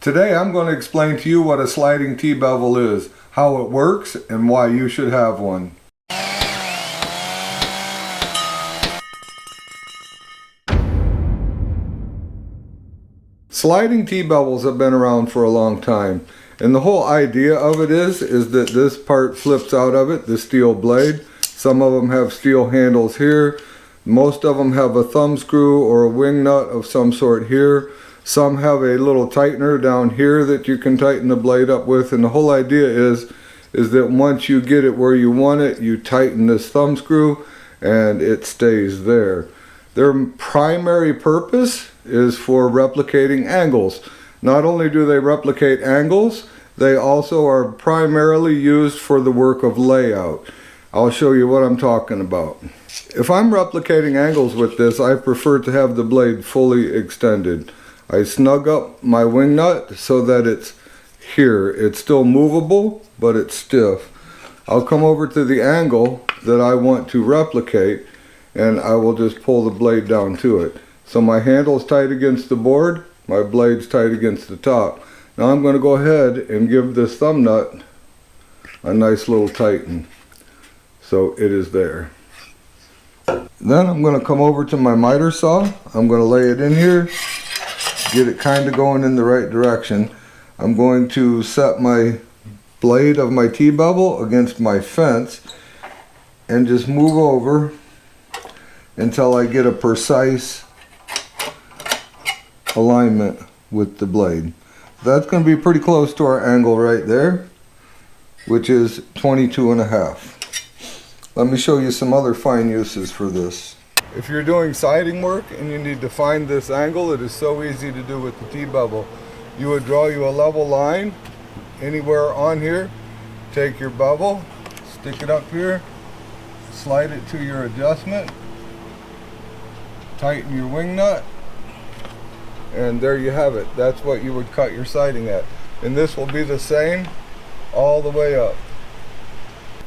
Today I'm going to explain to you what a sliding T-bevel is, how it works, and why you should have one. Sliding T-bevels have been around for a long time, and the whole idea of it is that this part flips out of it, the steel blade. Some of them have steel handles here. Most of them have a thumb screw or a wing nut of some sort here. Some have a little tightener down here that you can tighten the blade up with, and the whole idea is that once you get it where you want it, you tighten this thumb screw and it stays there. Their primary purpose is for replicating angles. Not only do they replicate angles, they also are primarily used for the work of layout. I'll show you what I'm talking about. If I'm replicating angles with this, I prefer to have the blade fully extended. I snug up my wing nut so that it's here. It's still movable, but it's stiff. I'll come over to the angle that I want to replicate, and I will just pull the blade down to it. So my handle's tight against the board, my blade's tight against the top. Now I'm going to go ahead and give this thumb nut a nice little tighten. So it is there. Then I'm going to come over to my miter saw. I'm going to lay it in here, get it kind of going in the right direction. I'm going to set my blade of my T-bevel against my fence and just move over until I get a precise alignment with the blade. That's going to be pretty close to our angle right there, which is 22.5. Let me show you some other fine uses for this. If you're doing siding work and you need to find this angle, it is so easy to do with the T-bevel. You would draw you a level line anywhere on here, take your bevel, stick it up here, slide it to your adjustment, tighten your wing nut, and there you have it. That's what you would cut your siding at. And this will be the same all the way up.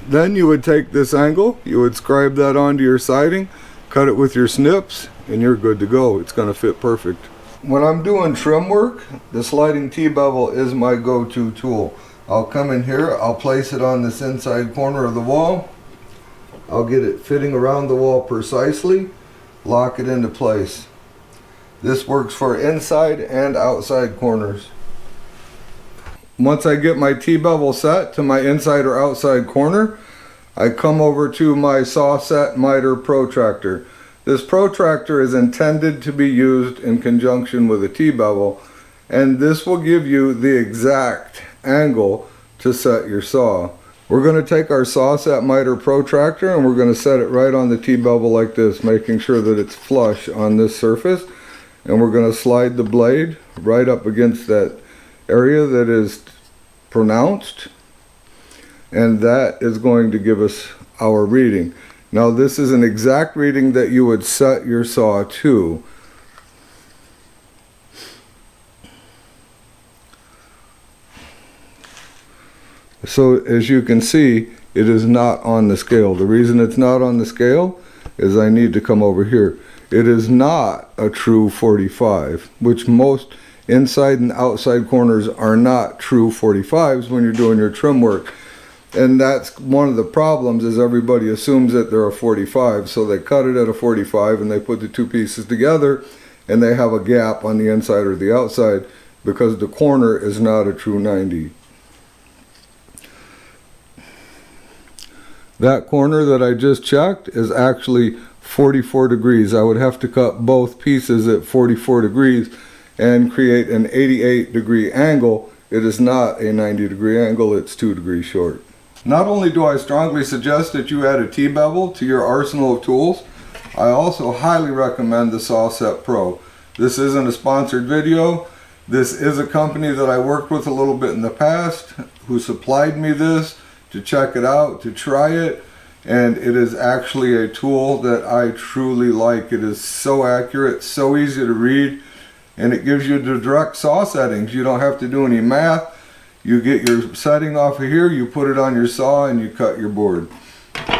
Then you would take this angle, you would scribe that onto your siding, cut it with your snips, and you're good to go. It's going to fit perfect. When I'm doing trim work, the sliding T-bevel is my go-to tool. I'll come in here, I'll place it on this inside corner of the wall. I'll get it fitting around the wall precisely, lock it into place. This works for inside and outside corners. Once I get my T-bevel set to my inside or outside corner, I come over to my Sawset miter protractor. This protractor is intended to be used in conjunction with a T-bevel, and this will give you the exact angle to set your saw. We're going to take our Sawset miter protractor and we're going to set it right on the T-bevel like this, making sure that it's flush on this surface, and we're going to slide the blade right up against that area that is pronounced, and that is going to give us our reading. Now this is an exact reading that you would set your saw to. So as you can see, it is not on the scale. The reason it's not on the scale is I need to come over here. It is not a true 45, which most inside and outside corners are not true 45s when you're doing your trim work. And that's one of the problems, is everybody assumes that they're a 45, so they cut it at a 45 and they put the two pieces together and they have a gap on the inside or the outside because the corner is not a true 90. That corner that I just checked is actually 44 degrees. I would have to cut both pieces at 44 degrees and create an 88 degree angle. It is not a 90 degree angle, it's 2 degrees short. Not only do I strongly suggest that you add a T-bevel to your arsenal of tools, I also highly recommend the Sawset Pro. This isn't a sponsored video. This is a company that I worked with a little bit in the past who supplied me this to check it out, to try it, and it is actually a tool that I truly like. It is so accurate, so easy to read, and it gives you the direct saw settings. You don't have to do any math. You get your setting off of here, you put it on your saw, and you cut your board.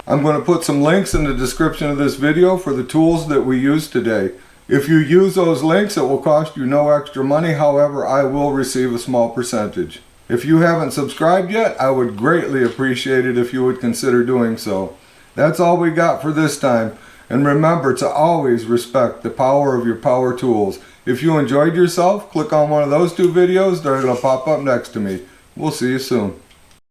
I'm going to put some links in the description of this video for the tools that we use today. If you use those links, it will cost you no extra money. However, I will receive a small percentage. If you haven't subscribed yet, I would greatly appreciate it if you would consider doing so. That's all we got for this time. And remember to always respect the power of your power tools. If you enjoyed yourself, click on one of those two videos. They're going to pop up next to me. We'll see you soon.